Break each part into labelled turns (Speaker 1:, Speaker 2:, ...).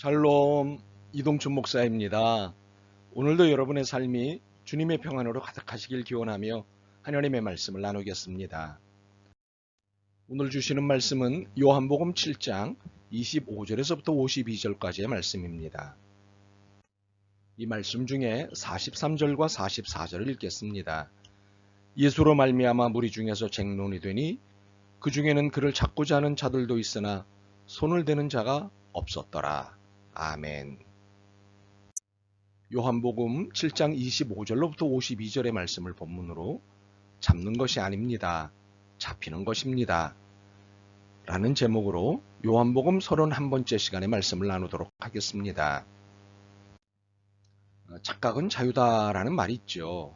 Speaker 1: 샬롬, 이동춘 목사입니다. 오늘도 여러분의 삶이 주님의 평안으로 가득하시길 기원하며 하나님의 말씀을 나누겠습니다. 오늘 주시는 말씀은 요한복음 7장 25절에서부터 52절까지의 말씀입니다. 이 말씀 중에 43절과 44절을 읽겠습니다. 예수로 말미암아 무리 중에서 쟁론이 되니 그 중에는 그를 찾고자 하는 자들도 있으나 손을 대는 자가 없었더라. 아멘. 요한복음 7장 25절로부터 52절의 말씀을 본문으로 잡는 것이 아닙니다. 잡히는 것입니다. 라는 제목으로 요한복음 31번째 시간의 말씀을 나누도록 하겠습니다. 착각은 자유다라는 말이 있죠.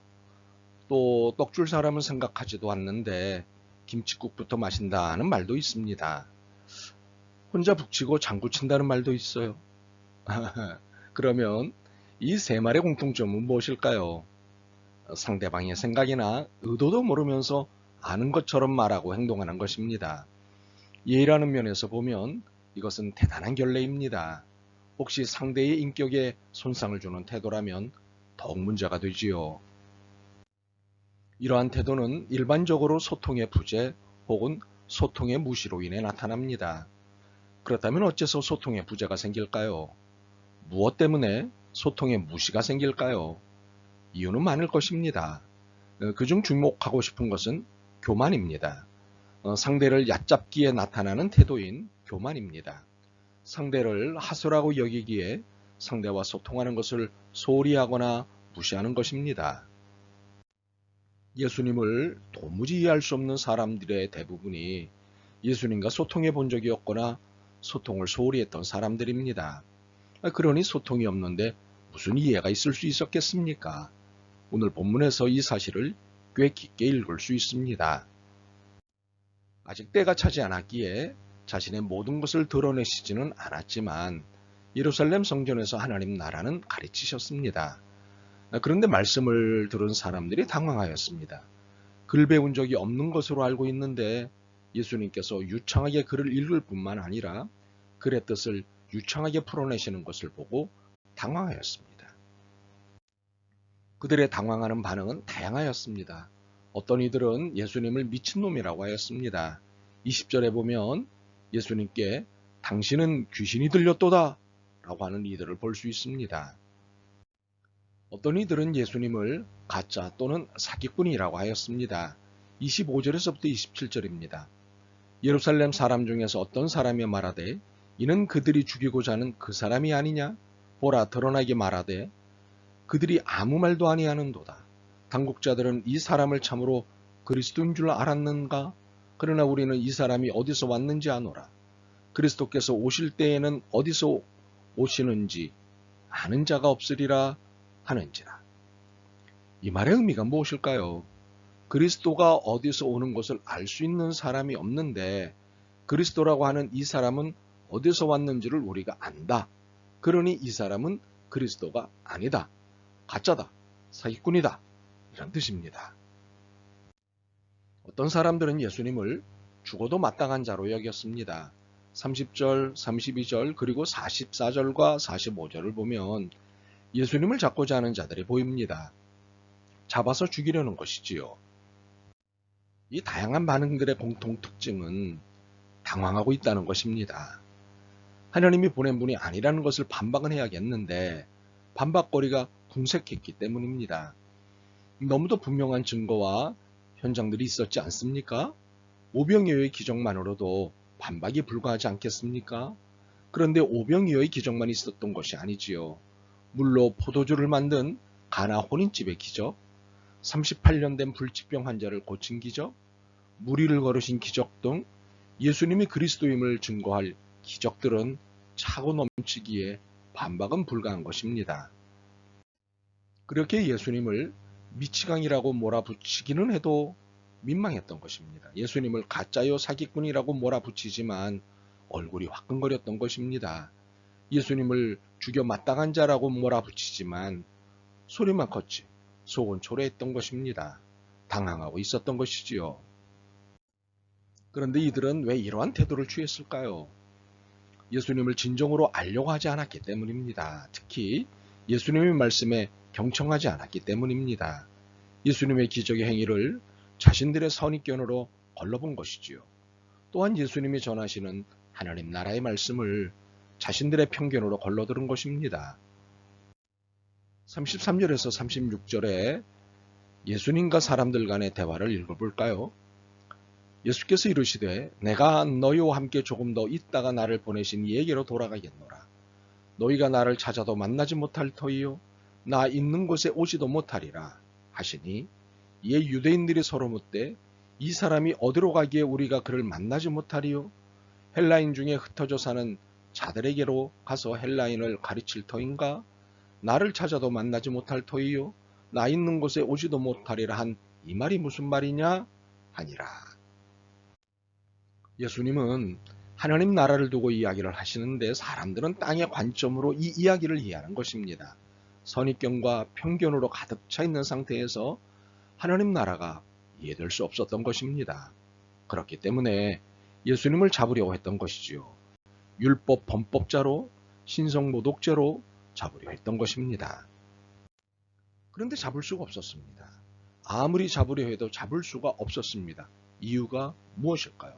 Speaker 1: 또 떡줄 사람은 생각하지도 않는데 김칫국부터 마신다는 말도 있습니다. 혼자 북치고 장구친다는 말도 있어요. 그러면 이 세 말의 공통점은 무엇일까요? 상대방의 생각이나 의도도 모르면서 아는 것처럼 말하고 행동하는 것입니다. 예의라는 면에서 보면 이것은 대단한 결례입니다. 혹시 상대의 인격에 손상을 주는 태도라면 더욱 문제가 되지요. 이러한 태도는 일반적으로 소통의 부재 혹은 소통의 무시로 인해 나타납니다. 그렇다면 어째서 소통의 부재가 생길까요? 무엇 때문에 소통의 무시가 생길까요? 이유는 많을 것입니다. 그중 주목하고 싶은 것은 교만입니다. 상대를 얕잡기에 나타나는 태도인 교만입니다. 상대를 하소라고 여기기에 상대와 소통하는 것을 소홀히 하거나 무시하는 것입니다. 예수님을 도무지 이해할 수 없는 사람들의 대부분이 예수님과 소통해 본 적이 없거나 소통을 소홀히 했던 사람들입니다. 그러니 소통이 없는데 무슨 이해가 있을 수 있었겠습니까? 오늘 본문에서 이 사실을 꽤 깊게 읽을 수 있습니다. 아직 때가 차지 않았기에 자신의 모든 것을 드러내시지는 않았지만 예루살렘 성전에서 하나님 나라는 가르치셨습니다. 그런데 말씀을 들은 사람들이 당황하였습니다. 글 배운 적이 없는 것으로 알고 있는데 예수님께서 유창하게 글을 읽을 뿐만 아니라 글의 뜻을 유창하게 풀어내시는 것을 보고 당황하였습니다. 그들의 당황하는 반응은 다양하였습니다. 어떤 이들은 예수님을 미친놈이라고 하였습니다. 20절에 보면 예수님께 당신은 귀신이 들렸도다 라고 하는 이들을 볼 수 있습니다. 어떤 이들은 예수님을 가짜 또는 사기꾼이라고 하였습니다. 25절에서부터 27절입니다. 예루살렘 사람 중에서 어떤 사람이 말하되 이는 그들이 죽이고자 하는 그 사람이 아니냐? 보라 드러나게 말하되 그들이 아무 말도 아니하는도다. 당국자들은 이 사람을 참으로 그리스도인 줄 알았는가? 그러나 우리는 이 사람이 어디서 왔는지 아노라. 그리스도께서 오실 때에는 어디서 오시는지 아는 자가 없으리라 하는지라. 이 말의 의미가 무엇일까요? 그리스도가 어디서 오는 것을 알 수 있는 사람이 없는데 그리스도라고 하는 이 사람은 어디서 왔는지를 우리가 안다. 그러니 이 사람은 그리스도가 아니다. 가짜다. 사기꾼이다. 이런 뜻입니다. 어떤 사람들은 예수님을 죽어도 마땅한 자로 여겼습니다. 30절, 32절 그리고 44절과 45절을 보면 예수님을 잡고자 하는 자들이 보입니다. 잡아서 죽이려는 것이지요. 이 다양한 반응들의 공통 특징은 당황하고 있다는 것입니다. 하나님이 보낸 분이 아니라는 것을 반박은 해야겠는데 반박거리가 궁색했기 때문입니다. 너무도 분명한 증거와 현장들이 있었지 않습니까? 오병이어의 기적만으로도 반박이 불가하지 않겠습니까? 그런데 오병이어의 기적만 있었던 것이 아니지요. 물로 포도주를 만든 가나 혼인집의 기적, 38년 된 불치병 환자를 고친 기적, 무리를 걸으신 기적 등 예수님이 그리스도임을 증거할 기적들은 차고 넘치기에 반박은 불가한 것입니다. 그렇게 예수님을 미치광이라고 몰아붙이기는 해도 민망했던 것입니다. 예수님을 가짜요 사기꾼이라고 몰아붙이지만 얼굴이 화끈거렸던 것입니다. 예수님을 죽여 마땅한 자라고 몰아붙이지만 소리만 컸지 속은 초래했던 것입니다. 당황하고 있었던 것이지요. 그런데 이들은 왜 이러한 태도를 취했을까요? 예수님을 진정으로 알려고 하지 않았기 때문입니다. 특히 예수님의 말씀에 경청하지 않았기 때문입니다. 예수님의 기적의 행위를 자신들의 선입견으로 걸러본 것이지요. 또한 예수님이 전하시는 하나님 나라의 말씀을 자신들의 편견으로 걸러들은 것입니다. 33절에서 36절에 예수님과 사람들 간의 대화를 읽어볼까요? 예수께서 이르시되 내가 너희와 함께 조금 더 있다가 나를 보내신 이에게로 돌아가겠노라. 너희가 나를 찾아도 만나지 못할 터이요 나 있는 곳에 오지도 못하리라 하시니 이에 유대인들이 서로 묻되 이 사람이 어디로 가기에 우리가 그를 만나지 못하리요? 헬라인 중에 흩어져 사는 자들에게로 가서 헬라인을 가르칠 터인가? 나를 찾아도 만나지 못할 터이요 나 있는 곳에 오지도 못하리라 한 이 말이 무슨 말이냐 하니라. 예수님은 하나님 나라를 두고 이야기를 하시는데 사람들은 땅의 관점으로 이 이야기를 이해하는 것입니다. 선입견과 편견으로 가득 차 있는 상태에서 하나님 나라가 이해될 수 없었던 것입니다. 그렇기 때문에 예수님을 잡으려고 했던 것이지요. 율법 범법자로 신성모독죄로 잡으려 했던 것입니다. 그런데 잡을 수가 없었습니다. 아무리 잡으려 해도 잡을 수가 없었습니다. 이유가 무엇일까요?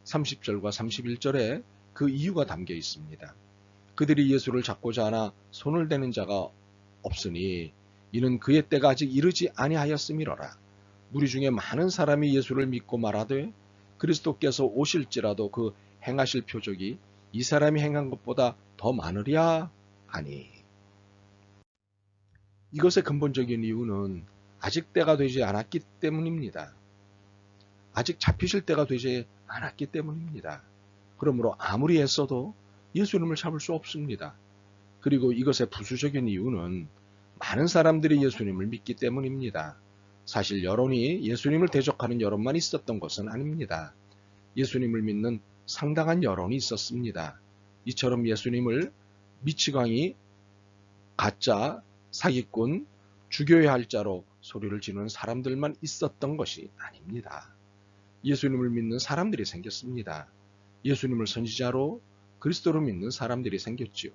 Speaker 1: 30절과 31절에 그 이유가 담겨 있습니다. 그들이 예수를 잡고자 하나 손을 대는 자가 없으니 이는 그의 때가 아직 이르지 아니하였음이로라. 무리 중에 많은 사람이 예수를 믿고 말하되 그리스도께서 오실지라도 그 행하실 표적이 이 사람이 행한 것보다 더 많으랴 하니. 이것의 근본적인 이유는 아직 때가 되지 않았기 때문입니다. 아직 잡히실 때가 되지 않았기 때문입니다. 그러므로 아무리 애써도 예수님을 잡을 수 없습니다. 그리고 이것의 부수적인 이유는 많은 사람들이 예수님을 믿기 때문입니다. 사실 여론이 예수님을 대적하는 여론만 있었던 것은 아닙니다. 예수님을 믿는 상당한 여론이 있었습니다. 이처럼 예수님을 미치광이 가짜, 사기꾼, 죽여야 할 자로 소리를 지르는 사람들만 있었던 것이 아닙니다. 예수님을 믿는 사람들이 생겼습니다. 예수님을 선지자로 그리스도로 믿는 사람들이 생겼지요.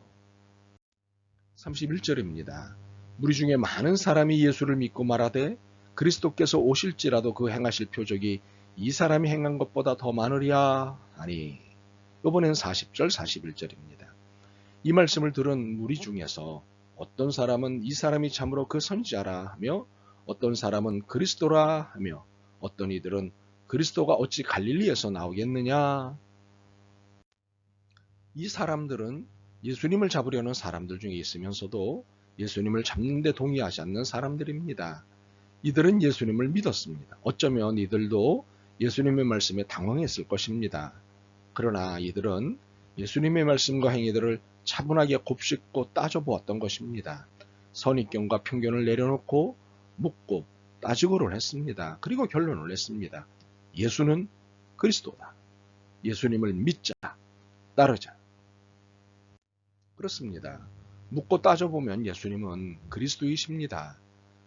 Speaker 1: 31절입니다. 무리 중에 많은 사람이 예수를 믿고 말하되 그리스도께서 오실지라도 그 행하실 표적이 이 사람이 행한 것보다 더 많으랴 하니. 이번엔 40절 41절입니다. 이 말씀을 들은 무리 중에서 어떤 사람은 이 사람이 참으로 그 선지자라 하며 어떤 사람은 그리스도라 하며 어떤 이들은 그리스도가 어찌 갈릴리에서 나오겠느냐. 이 사람들은 예수님을 잡으려는 사람들 중에 있으면서도 예수님을 잡는데 동의하지 않는 사람들입니다. 이들은 예수님을 믿었습니다. 어쩌면 이들도 예수님의 말씀에 당황했을 것입니다. 그러나 이들은 예수님의 말씀과 행위들을 차분하게 곱씹고 따져보았던 것입니다. 선입견과 편견을 내려놓고 묻고 따지고를 했습니다. 그리고 결론을 냈습니다. 예수는 그리스도다. 예수님을 믿자, 따르자. 그렇습니다. 묻고 따져보면 예수님은 그리스도이십니다.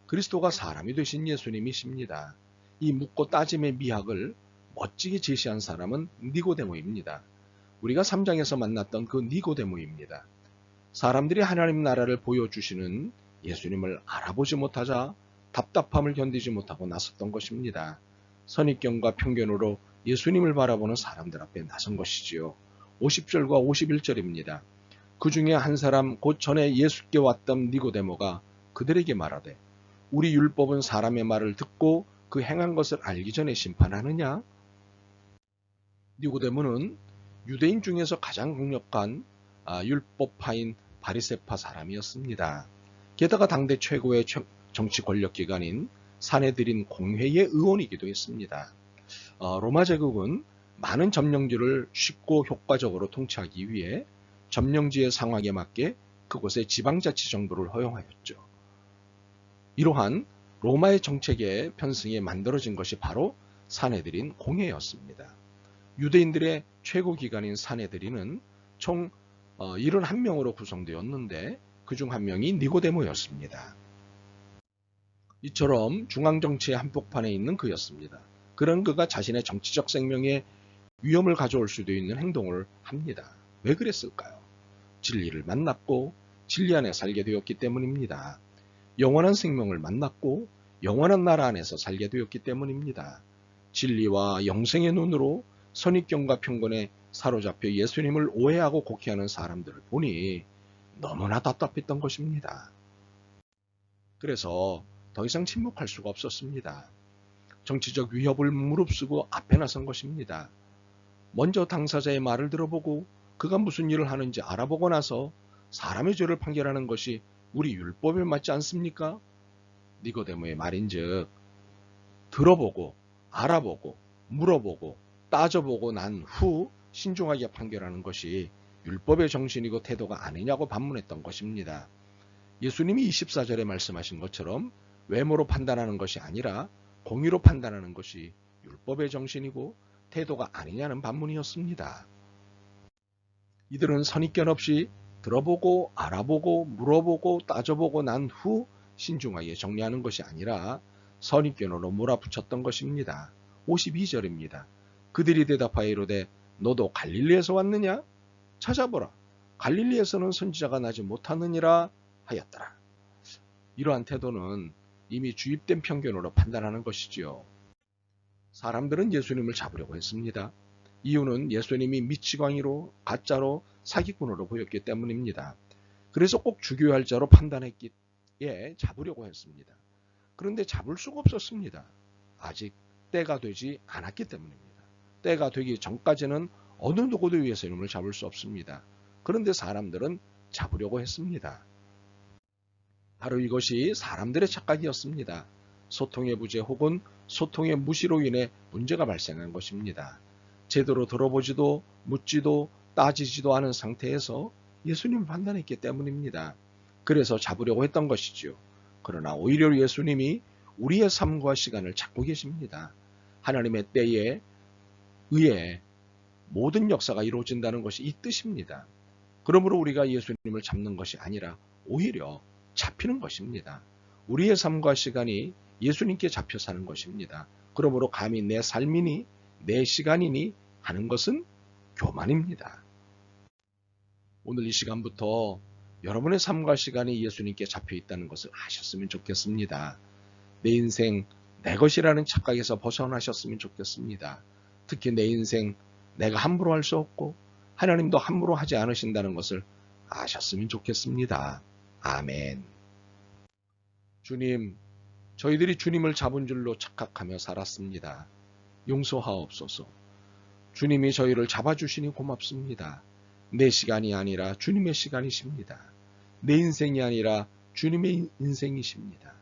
Speaker 1: 그리스도가 사람이 되신 예수님이십니다. 이 묻고 따짐의 미학을 멋지게 제시한 사람은 니고데모입니다. 우리가 3장에서 만났던 그 니고데모입니다. 사람들이 하나님 나라를 보여주시는 예수님을 알아보지 못하자 답답함을 견디지 못하고 나섰던 것입니다. 선입견과 편견으로 예수님을 바라보는 사람들 앞에 나선 것이지요. 50절과 51절입니다. 그 중에 한 사람 곧 전에 예수께 왔던 니고데모가 그들에게 말하되 우리 율법은 사람의 말을 듣고 그 행한 것을 알기 전에 심판하느냐? 니고데모는 유대인 중에서 가장 강력한 율법파인 바리새파 사람이었습니다. 게다가 당대 최고의 정치 권력기관인 사내들인 공회의 의원이기도 했습니다. 로마 제국은 많은 점령지를 쉽고 효과적으로 통치하기 위해 점령지의 상황에 맞게 그곳에 지방자치정부를 허용하였죠. 이러한 로마의 정책의 편승에 만들어진 것이 바로 사내들인 공회였습니다. 유대인들의 최고기관인 사내들인은 총 71명으로 구성되었는데 그중 한 명이 니고데모였습니다. 이처럼 중앙정치의 한복판에 있는 그였습니다. 그런 그가 자신의 정치적 생명에 위험을 가져올 수도 있는 행동을 합니다. 왜 그랬을까요? 진리를 만났고 진리 안에 살게 되었기 때문입니다. 영원한 생명을 만났고 영원한 나라 안에서 살게 되었기 때문입니다. 진리와 영생의 눈으로 선입견과 편견에 사로잡혀 예수님을 오해하고 곡해하는 사람들을 보니 너무나 답답했던 것입니다. 그래서 더 이상 침묵할 수가 없었습니다. 정치적 위협을 무릅쓰고 앞에 나선 것입니다. 먼저 당사자의 말을 들어보고 그가 무슨 일을 하는지 알아보고 나서 사람의 죄를 판결하는 것이 우리 율법에 맞지 않습니까? 니고데모의 말인즉 들어보고 알아보고 물어보고 따져보고 난 후 신중하게 판결하는 것이 율법의 정신이고 태도가 아니냐고 반문했던 것입니다. 예수님이 24절에 말씀하신 것처럼 외모로 판단하는 것이 아니라 공의로 판단하는 것이 율법의 정신이고 태도가 아니냐는 반문이었습니다. 이들은 선입견 없이 들어보고 알아보고 물어보고 따져보고 난 후 신중하게 정리하는 것이 아니라 선입견으로 몰아붙였던 것입니다. 52절입니다. 그들이 대답하여 이르되 너도 갈릴리에서 왔느냐? 찾아보라. 갈릴리에서는 선지자가 나지 못하느니라 하였더라. 이러한 태도는 이미 주입된 편견으로 판단하는 것이지요. 사람들은 예수님을 잡으려고 했습니다. 이유는 예수님이 미치광이로 가짜로 사기꾼으로 보였기 때문입니다. 그래서 꼭 죽여야 할 자로 판단했기에 잡으려고 했습니다. 그런데 잡을 수가 없었습니다. 아직 때가 되지 않았기 때문입니다. 때가 되기 전까지는 어느 누구도 예수님을 잡을 수 없습니다. 그런데 사람들은 잡으려고 했습니다. 바로 이것이 사람들의 착각이었습니다. 소통의 부재 혹은 소통의 무시로 인해 문제가 발생한 것입니다. 제대로 들어보지도 묻지도 따지지도 않은 상태에서 예수님을 판단했기 때문입니다. 그래서 잡으려고 했던 것이지요. 그러나 오히려 예수님이 우리의 삶과 시간을 찾고 계십니다. 하나님의 때에 의해 모든 역사가 이루어진다는 것이 이 뜻입니다. 그러므로 우리가 예수님을 잡는 것이 아니라 오히려 잡히는 것입니다. 우리의 삶과 시간이 예수님께 잡혀 사는 것입니다. 그러므로 감히 내 삶이니 내 시간이니 하는 것은 교만입니다. 오늘 이 시간부터 여러분의 삶과 시간이 예수님께 잡혀 있다는 것을 아셨으면 좋겠습니다. 내 인생 내 것이라는 착각에서 벗어나셨으면 좋겠습니다. 특히 내 인생 내가 함부로 할 수 없고 하나님도 함부로 하지 않으신다는 것을 아셨으면 좋겠습니다. 아멘. 주님, 저희들이 주님을 잡은 줄로 착각하며 살았습니다. 용서하옵소서. 주님이 저희를 잡아주시니 고맙습니다. 내 시간이 아니라 주님의 시간이십니다. 내 인생이 아니라 주님의 인생이십니다.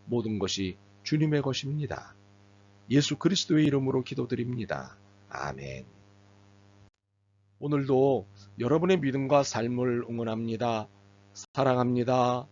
Speaker 1: 모든 것이 주님의 것입니다. 예수 그리스도의 이름으로 기도드립니다. 아멘. 오늘도 여러분의 믿음과 삶을 응원합니다. 사랑합니다.